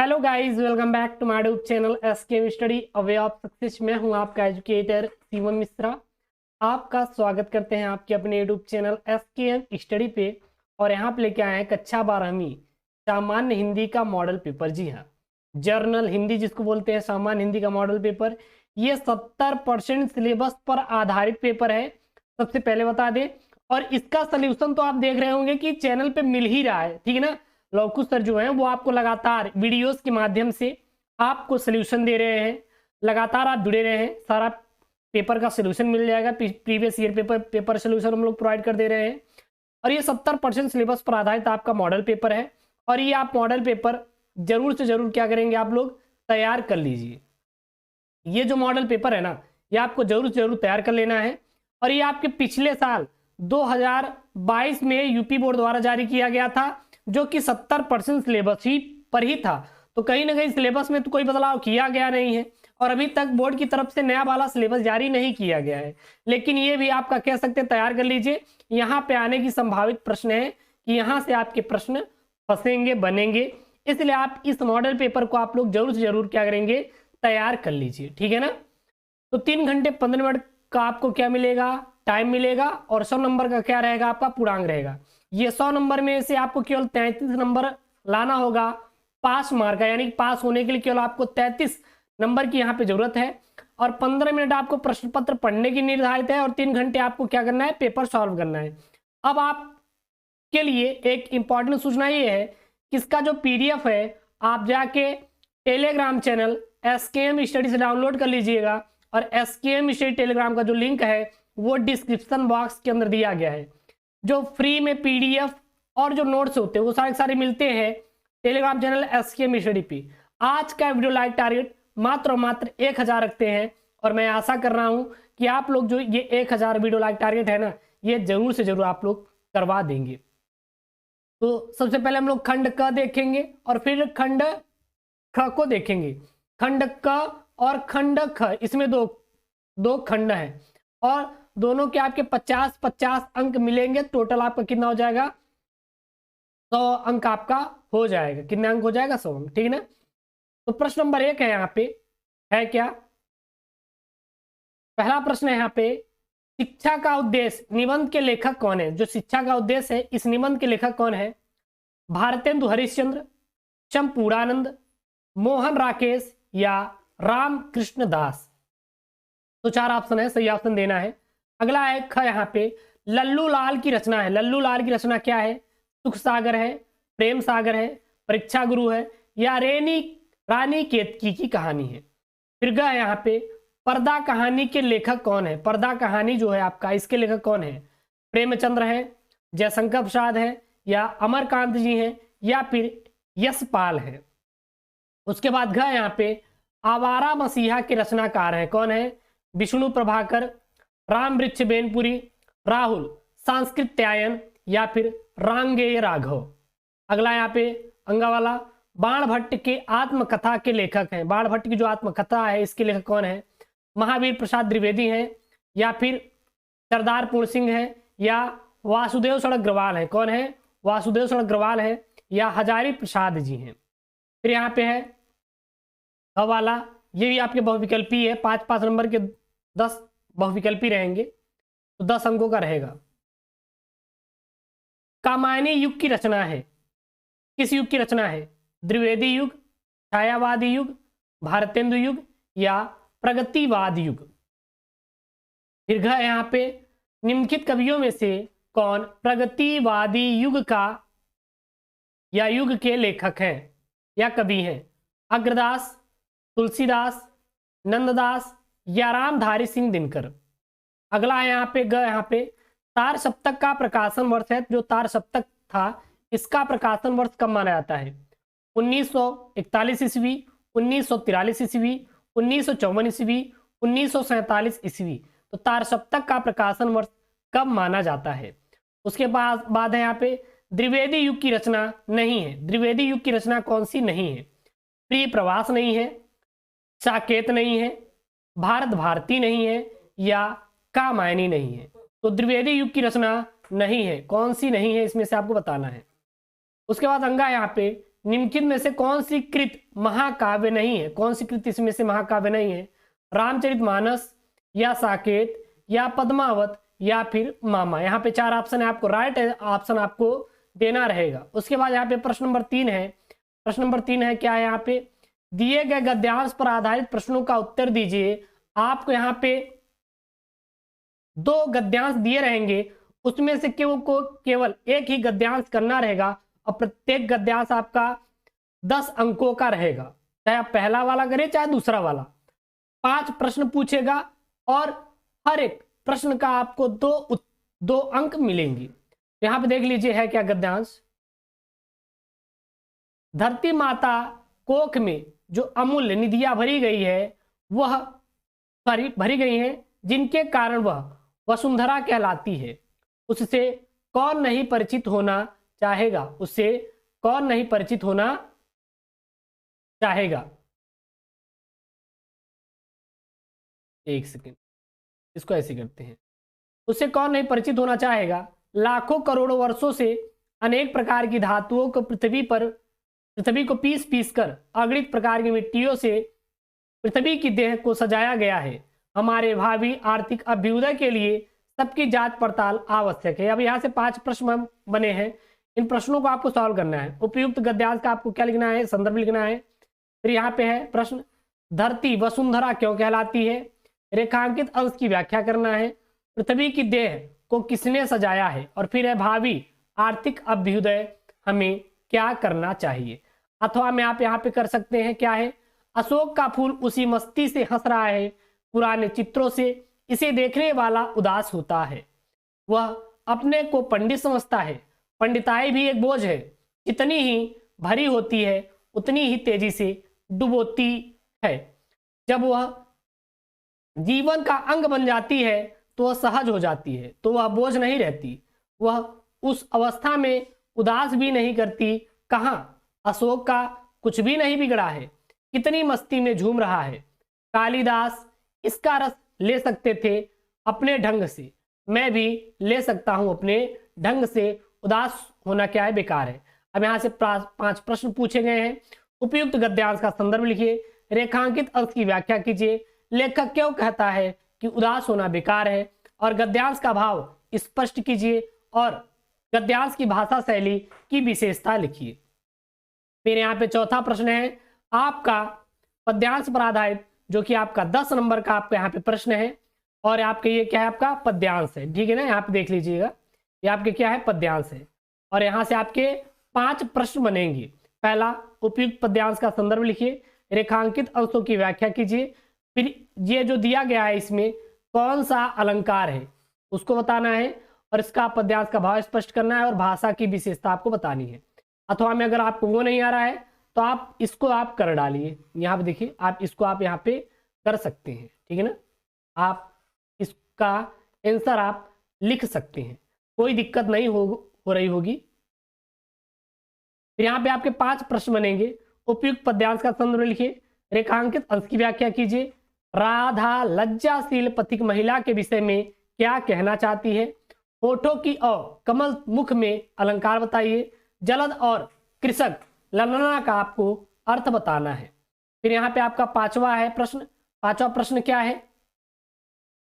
Hello guys, welcome back to my YouTube channel SKM study a way of success. मैं हूं आपका educator Shivam Mishra. आपका स्वागत करते हैं आपके अपने यूट्यूब चैनल एसकेएम स्टडी पे। और यहाँ पे लेके आए हैं कक्षा 12वीं सामान्य हिंदी का मॉडल पेपर। जी हाँ, जर्नल हिंदी जिसको बोलते हैं, सामान्य हिंदी का मॉडल पेपर। ये 70% सिलेबस पर आधारित पेपर है, सबसे पहले बता दें। और इसका सोल्यूशन तो आप देख रहे होंगे कि चैनल पे मिल ही रहा है, ठीक है ना। लौकुश सर जो हैं वो आपको लगातार वीडियोस के माध्यम से आपको सोल्यूशन दे रहे हैं। लगातार आप जुड़े रहे हैं, सारा पेपर का सोल्यूशन मिल जाएगा। प्रीवियस ईयर पेपर सोल्यूशन हम लोग प्रोवाइड कर दे रहे हैं। और ये 70% सिलेबस पर आधारित आपका मॉडल पेपर है। और ये आप मॉडल पेपर जरूर से जरूर क्या करेंगे, आप लोग तैयार कर लीजिए। ये जो मॉडल पेपर है ना, ये आपको जरूर से जरूर तैयार कर लेना है। और ये आपके पिछले साल 2022 में यूपी बोर्ड द्वारा जारी किया गया था, जो कि 70% सिलेबस ही पर ही था। तो कहीं ना कहीं सिलेबस में तो कोई बदलाव किया गया नहीं है, और अभी तक बोर्ड की तरफ से नया वाला सिलेबस जारी नहीं किया गया है। लेकिन ये भी आपका कह सकते हैं तैयार कर लीजिए। यहाँ पे आने की संभावित प्रश्न है कि यहाँ से आपके प्रश्न फंसेंगे, बनेंगे। इसलिए आप इस मॉडल पेपर को आप लोग जरूर से जरूर क्या करेंगे, तैयार कर लीजिए, ठीक है ना। तो 3 घंटे 15 मिनट का आपको क्या मिलेगा, टाइम मिलेगा। और 100 नंबर का क्या रहेगा, आपका पूर्णांक रहेगा। ये 100 नंबर में से आपको केवल 33 नंबर लाना होगा पास मार्क का, यानी पास होने के लिए केवल आपको 33 नंबर की यहाँ पे जरूरत है। और 15 मिनट आपको प्रश्न पत्र पढ़ने की निर्धारित है, और 3 घंटे आपको क्या करना है, पेपर सॉल्व करना है। अब आपके लिए एक इंपॉर्टेंट सूचना ये है कि इसका जो PDF है, आप जाके टेलीग्राम चैनल एसकेएम स्टडी से डाउनलोड कर लीजिएगा। और एसकेएम स्टडी टेलीग्राम का जो लिंक है वो डिस्क्रिप्शन बॉक्स के अंदर दिया गया है। जो फ्री में PDF और जो नोट्स होते हैं वो सारे मिलते हैं टेलीग्राम चैनल एसकेएम स्टडी पे। आज का वीडियो लाइक टारगेट मात्र और मात्र 1000 रखते हैं। और मैं आशा कर रहा हूं कि आप लोग जो ये 1000 वीडियो लाइक टारगेट है ना, ये जरूर से जरूर आप लोग करवा देंगे। तो सबसे पहले हम लोग खंड क देखेंगे और फिर खंड ख को देखेंगे। खंड क और खंड ख, इसमें दो खंड हैं, और दोनों के आपके 50-50 अंक मिलेंगे। टोटल आपका कितना हो जाएगा, 100 अंक आपका हो जाएगा। कितने अंक हो जाएगा, 100 अंक, ठीक है ना। तो प्रश्न नंबर 1 है यहाँ पे, है क्या, पहला प्रश्न है यहाँ पे, शिक्षा का उद्देश्य निबंध के लेखक कौन है। जो शिक्षा का उद्देश्य है, इस निबंध के लेखक कौन है। भारतेंदु हरिश्चंद्र, चंपूरानंद, मोहन राकेश या राम कृष्ण दास। तो 4 ऑप्शन है, सही ऑप्शन देना है। अगला है ख, यहाँ पे लल्लू लाल की रचना है। लल्लू लाल की रचना क्या है, सुख सागर है, प्रेम सागर है, परीक्षा गुरु है, या रानी केतकी की कहानी है। फिर ग यहाँ पे पर्दा कहानी के लेखक कौन है। पर्दा कहानी जो है आपका, इसके लेखक कौन है। प्रेमचंद्र है, जयशंकर प्रसाद है, या अमरकांत जी हैं, या फिर यशपाल है। उसके बाद घ यहाँ पे आवारा मसीहा के रचनाकार हैं, कौन है। विष्णु प्रभाकर, राम वृक्ष बेनपुरी, राहुल सांस्कृत्यायन, या फिर रांगेय राघव। अगला यहाँ पे अंगावाला बाण भट्ट के आत्मकथा के लेखक हैं। बाण भट्ट की जो आत्मकथा है, इसके लेखक कौन है। महावीर प्रसाद द्विवेदी हैं, या फिर सरदार पूर्ण सिंह है, या वासुदेव सड़क अग्रवाल है। कौन है, वासुदेव सड़क अग्रवाल है, या हजारी प्रसाद जी हैं। फिर यहाँ पे है वाला, ये भी आपके बहुविकल्पी है। 5-5 नंबर के 10 बहुविकल्पी रहेंगे, तो 10 अंकों का रहेगा। कामायनी युग की रचना है, किस युग की रचना है। द्विवेदी युग, छायावादी युग, भारतेंदु युग, या प्रगतिवाद युग। फिर यहाँ पे निम्नलिखित कवियों में से कौन प्रगतिवादी युग का या युग के लेखक हैं या कवि हैं। अग्रदास, तुलसीदास, नंददास, या रामधारी सिंह दिनकर। अगला है यहाँ पे यहाँ पे तार सप्तक का प्रकाशन वर्ष है। जो तार सप्तक था, इसका प्रकाशन वर्ष कब माना जाता है। 1941 ईस्वी, 1943 ईस्वी, 1954 ईस्वी, 1947 ईस्वी। तो तार सप्तक का प्रकाशन वर्ष कब माना जाता है। उसके बाद है यहाँ पे द्विवेदी युग की रचना नहीं है। द्विवेदी युग की रचना कौन सी नहीं है। प्रिय प्रवास नहीं है, साकेत नहीं है, भारत भारती नहीं है, या कामायनी नहीं है। तो द्विवेदी युग की रचना नहीं है, कौन सी नहीं है, इसमें से आपको बताना है। उसके बाद अंगा यहाँ पे निम्नलिखित में से कौन सी कृत महाकाव्य नहीं है? कौन सी कृत इसमें से महाकाव्य नहीं है? रामचरितमानस या साकेत या पद्मावत या फिर मामा। यहाँ पे 4 ऑप्शन है, आपको राइट ऑप्शन आपको देना रहेगा। उसके बाद यहाँ पे प्रश्न नंबर 3 है। प्रश्न नंबर 3 है क्या है? यहाँ पे दिए गए गद्यांश पर आधारित प्रश्नों का उत्तर दीजिए। आपको यहाँ पे 2 गद्यांश दिए रहेंगे, उसमें से केवल एक ही गद्यांश करना रहेगा और प्रत्येक गद्यांश आपका 10 अंकों का रहेगा, चाहे आप पहला वाला करें चाहे दूसरा वाला। 5 प्रश्न पूछेगा और हर एक प्रश्न का आपको 2 अंक मिलेंगे। यहां पे देख लीजिए है क्या गद्यांश। धरती माता कोख में जो अमूल्य निधियां भरी गई है वह भरी गई हैं, जिनके कारण वह वसुंधरा कहलाती है, उससे कौन नहीं परिचित होना चाहेगा? उससे कौन नहीं परिचित होना चाहेगा? एक सेकेंड, इसको ऐसे करते हैं। उससे कौन नहीं परिचित होना चाहेगा? लाखों करोड़ों वर्षों से अनेक प्रकार की धातुओं को पृथ्वी को पीस पीस कर अगणित प्रकार की मिट्टियों से पृथ्वी की देह को सजाया गया है। हमारे भावी आर्थिक अभ्युदय के लिए सबकी जांच पड़ताल आवश्यक है। अब यहाँ से 5 प्रश्न बने हैं, इन प्रश्नों को आपको सॉल्व करना है। उपयुक्त गद्यांश का आपको क्या लिखना है? संदर्भ लिखना है। फिर यहाँ पे है प्रश्न, धरती वसुंधरा क्यों कहलाती है? रेखांकित अंश की व्याख्या करना है। पृथ्वी की देह को किसने सजाया है? और फिर है भावी आर्थिक अभ्युदय हमें क्या करना चाहिए? अथवा में आप यहाँ पे कर सकते हैं क्या है? अशोक का फूल उसी मस्ती से हंस रहा है, पुराने चित्रों से इसे देखने वाला उदास होता है। वह अपने को पंडित समझता है, पंडिताई भी एक बोझ है, जितनी ही भरी होती है उतनी ही तेजी से डुबोती है। जब वह जीवन का अंग बन जाती है तो वह सहज हो जाती है, तो वह बोझ नहीं रहती। वह उस अवस्था में उदास भी नहीं करती। कहाँ अशोक का कुछ भी नहीं बिगड़ा है, कितनी मस्ती में झूम रहा है। कालिदास इसका रस ले सकते थे अपने ढंग से, मैं भी ले सकता हूं अपने ढंग से। उदास होना क्या है? बेकार है। अब यहाँ से 5 प्रश्न पूछे गए हैं। उपयुक्त गद्यांश का संदर्भ लिखिए, रेखांकित अंश की व्याख्या कीजिए, लेखक क्यों कहता है कि उदास होना बेकार है, और गद्यांश का भाव स्पष्ट कीजिए और गद्यांश की भाषा शैली की विशेषता लिखिए। फिर यहाँ पे चौथा प्रश्न है आपका पद्यांश पर आधारित, जो कि आपका 10 नंबर का आपका यहाँ पे प्रश्न है। और आपके ये क्या है? आपका पद्यांश है, ठीक है ना? यहाँ पे देख लीजिएगा, ये आपके क्या है? पद्यांश है। और यहाँ से आपके 5 प्रश्न बनेंगे। पहला, उपयुक्त पद्यांश का संदर्भ लिखिए, रेखांकित अंशों की व्याख्या कीजिए। फिर ये जो दिया गया है इसमें कौन सा अलंकार है उसको बताना है, और इसका पद्यांश का भाव स्पष्ट करना है और भाषा की विशेषता आपको बतानी है। अथवा में अगर आपको वो नहीं आ रहा है तो आप इसको आप कर डालिए। यहाँ पे देखिए, आप इसको आप यहाँ पे कर सकते हैं, ठीक है ना? आप इसका आंसर आप लिख सकते हैं, कोई दिक्कत नहीं हो रही होगी। फिर यहाँ पे आपके 5 प्रश्न बनेंगे। उपयुक्त पद्यांश का संदर्भ लिखिए, रेखांकित अंश की व्याख्या कीजिए। राधा लज्जाशील पथिक महिला के विषय में क्या कहना चाहती है? होठों की और कमल मुख में अलंकार बताइए। जलद और कृषक ललना का आपको अर्थ बताना है। फिर यहाँ पे आपका 5वां है प्रश्न। 5वां प्रश्न क्या है?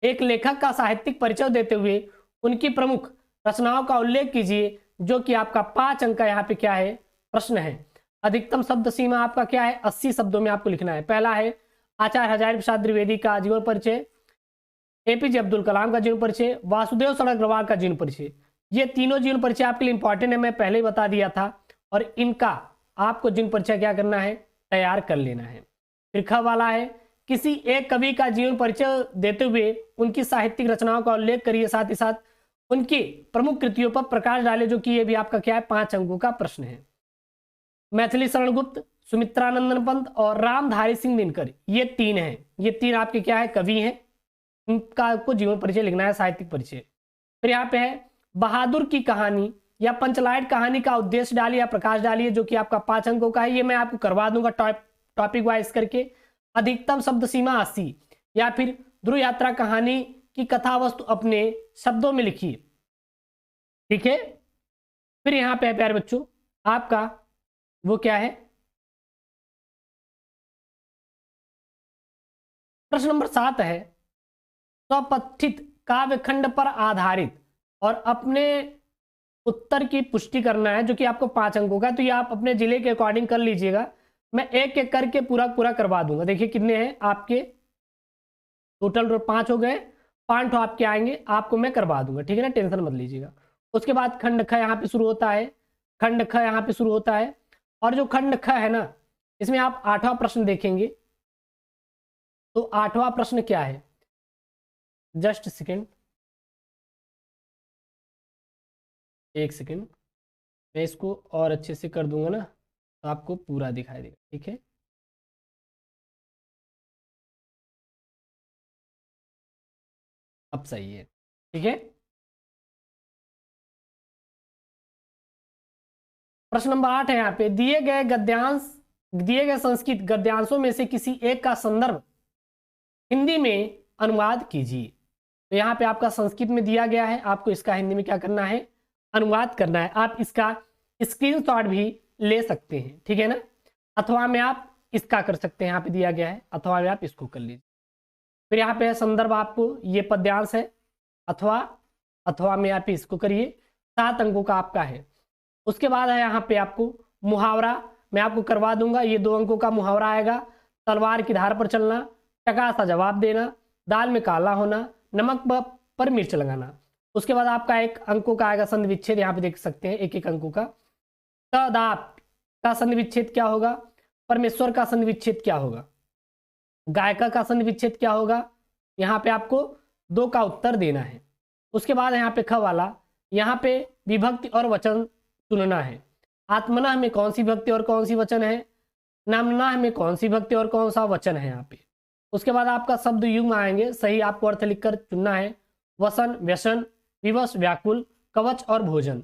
एक लेखक का साहित्यिक परिचय देते हुए उनकी प्रमुख रचनाओं का उल्लेख कीजिए, जो कि आपका 5 अंक का यहाँ पे क्या है? प्रश्न है। अधिकतम शब्द सीमा आपका क्या है? 80 शब्दों में आपको लिखना है। पहला है आचार्य हजारी प्रसाद द्विवेदी का जीवन परिचय, एपीजे अब्दुल कलाम का जीवन परिचय, वासुदेव सर अग्रवाल का जीवन परिचय। ये तीनों जीवन परिचय आपके लिए इंपॉर्टेंट है, मैं पहले ही बता दिया था। और इनका आपको जीवन परिचय क्या करना है? तैयार कर लेना है। फिर ख वाला है, किसी एक कवि का जीवन परिचय देते हुए उनकी साहित्यिक रचनाओं का उल्लेख करिए, साथ ही साथ उनकी प्रमुख कृतियों पर प्रकाश डाले, जो कि ये भी आपका क्या है? 5 अंकों का प्रश्न है। मैथिली शरण गुप्त, सुमित्रानंदन पंत और रामधारी सिंह दिनकर, ये 3 हैं। ये 3 आपके क्या है? कवि हैं। इनका आपको जीवन परिचय लिखना है, साहित्यिक परिचय। फिर यहाँ पे है बहादुर की कहानी या पंचलाइट कहानी का उद्देश्य डालिए या प्रकाश डालिए, जो कि आपका 5 अंकों का है। ये मैं आपको करवा दूंगा टॉपिक वाइज करके। अधिकतम शब्द सीमा 80, या फिर ध्रुव यात्रा कहानी की कथा वस्तु अपने शब्दों में लिखिए, ठीक है। फिर यहाँ पे प्यारे बच्चों आपका वो क्या है? प्रश्न नंबर 7 है, स्वपठित काव्यखंड पर आधारित और अपने उत्तर की पुष्टि करना है, जो कि आपको 5 अंकों का। तो ये आप अपने जिले के अकॉर्डिंग कर लीजिएगा, मैं एक एक करके पूरा पूरा करवा दूंगा। देखिए कितने हैं आपके, टोटल 5 हो गए, 5 आपके आएंगे, आपको मैं करवा दूंगा, ठीक है ना, टेंशन मत लीजिएगा। उसके बाद खंड ख यहाँ पे शुरू होता है, खंड ख यहाँ पे शुरू होता है, और जो खंड ख है ना, इसमें आप 8वां प्रश्न देखेंगे। तो 8वां प्रश्न क्या है, जस्ट सेकेंड, एक सेकेंड, मैं इसको और अच्छे से कर दूंगा ना, तो आपको पूरा दिखाई देगा, ठीक है। अब सही है, ठीक है। प्रश्न नंबर 8 है, यहाँ पे दिए गए गद्यांश, दिए गए संस्कृत गद्यांशों में से किसी एक का संदर्भ हिंदी में अनुवाद कीजिए। तो यहाँ पे आपका संस्कृत में दिया गया है, आपको इसका हिंदी में क्या करना है, अनुवाद करना है। आप इसका स्क्रीनशॉट भी ले सकते हैं, ठीक है ना, अथवा में आप इसका कर सकते हैं, यहाँ पे दिया गया है, अथवा में आप इसको कर लीजिए। फिर यहाँ पे संदर्भ, आपको ये पद्यांश है, अथवा, अथवा में आप इसको करिए, 7 अंकों का आपका है। उसके बाद है यहाँ पे आपको मुहावरा, मैं आपको करवा दूंगा, ये 2 अंकों का मुहावरा आएगा, तलवार की धार पर चलना, टका सा जवाब देना, दाल में काला होना, नमक पर मिर्च लगाना। उसके बाद आपका 1 अंकों का आएगा संधि विच्छेद, यहाँ पे देख सकते हैं 1-1 अंकों का। तदाप का संधि विच्छेद क्या होगा, परमेश्वर का संधि विच्छेद क्या होगा, गायिका का संधि विच्छेद क्या होगा, यहाँ पे आपको 2 का उत्तर देना है। उसके बाद यहाँ पे ख वाला, यहाँ पे विभक्ति और वचन चुनना है। आत्मनः में कौन सी विभक्ति और कौन सी वचन है, नामनः में कौन सी विभक्ति और कौन सा वचन है यहाँ पे। उसके बाद आपका शब्द युग्म आएंगे, सही आपको अर्थ लिखकर चुनना है। वसन, व्यसन, विवश, व्याकुल, कवच और भोजन,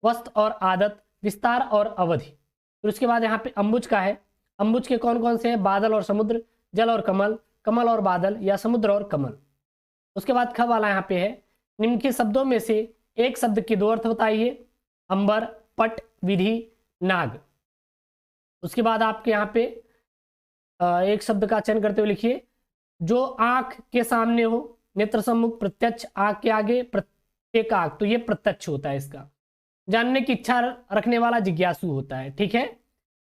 वस्त्र और आदत, विस्तार और अवधि। फिर उसके बाद यहाँ पे अम्बुज का है, अम्बुज के कौन कौन से हैं, बादल और समुद्र, जल और कमल, कमल और बादल, या समुद्र और कमल। उसके बाद ख वाला यहाँ पे है, निम्नलिखित शब्दों में से एक शब्द के 2 अर्थ बताइए, अंबर, पट, विधि, नाग। उसके बाद आपके यहाँ पे एक शब्द का चयन करते हुए लिखिए, जो आंख के सामने हो, नेत्र सम्मुख, प्रत्यक्ष, आंख के आगे, प्रत्येक आंख, तो ये प्रत्यक्ष होता है इसका। जानने की इच्छा रखने वाला जिज्ञासु होता है, ठीक है।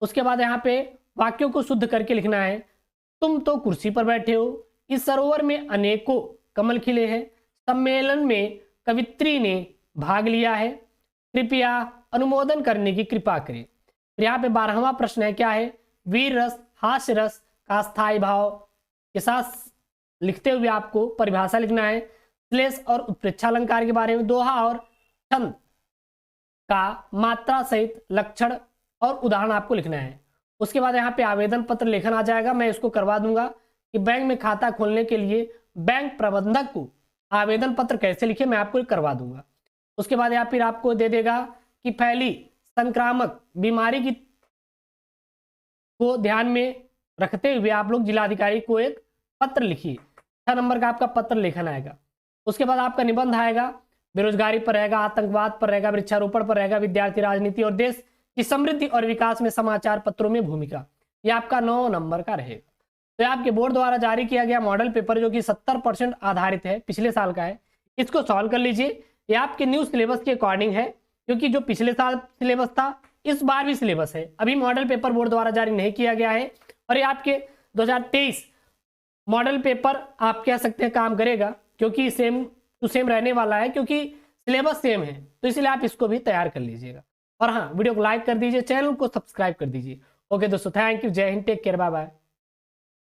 उसके बाद यहाँ पे वाक्यों को शुद्ध करके लिखना है, तुम तो कुर्सी पर बैठे हो, इस सरोवर में अनेकों कमल खिले हैं, सम्मेलन में कवित्री ने भाग लिया है, कृपया अनुमोदन करने की कृपा करें। फिर यहाँ पे 12वां प्रश्न है, क्या है, वीर रस, हास्य रस का स्थायी भाव के साथ लिखते हुए आपको परिभाषा लिखना है। श्लेष और उत्प्रेक्षा अलंकार के बारे में, दोहा और छंद का मात्रा सहित लक्षण और उदाहरण आपको लिखना है। उसके बाद यहाँ पे आवेदन पत्र लेखन आ जाएगा, मैं इसको करवा दूंगा कि बैंक में खाता खोलने के लिए बैंक प्रबंधक को आवेदन पत्र कैसे लिखे, मैं आपको करवा दूंगा। उसके बाद यहाँ फिर आपको दे देगा कि फैली संक्रामक बीमारी की को ध्यान में रखते हुए आप लोग जिलाधिकारी को एक पत्र लिखिए। 6 नंबर का आपका पत्र लेखन आएगा। उसके बाद आपका निबंध आएगा, बेरोजगारी पर रहेगा, आतंकवाद पर रहेगा, वृक्षारोपण पर रहेगा, विद्यार्थी राजनीति और देश की समृद्धि और विकास में समाचार पत्रों में भूमिका, ये आपका 9 नंबर का रहेगा। तो आपके बोर्ड द्वारा जारी किया गया मॉडल पेपर जो कि 70% आधारित है, पिछले साल का है, इसको सॉल्व कर लीजिए। ये आपके न्यू सिलेबस के अकॉर्डिंग है, क्योंकि जो पिछले साल सिलेबस था इस बार भी सिलेबस है, अभी मॉडल पेपर बोर्ड द्वारा जारी नहीं किया गया है। और ये आपके 2023 मॉडल पेपर आप कह सकते हैं काम करेगा, क्योंकि सेम टू सेम रहने वाला है, क्योंकि सिलेबस सेम है, तो इसलिए आप इसको भी तैयार कर लीजिएगा। और हाँ, वीडियो को लाइक कर दीजिए, चैनल को सब्सक्राइब कर दीजिए। ओके दोस्तों, thank you, Jai Hind, take care, bye bye.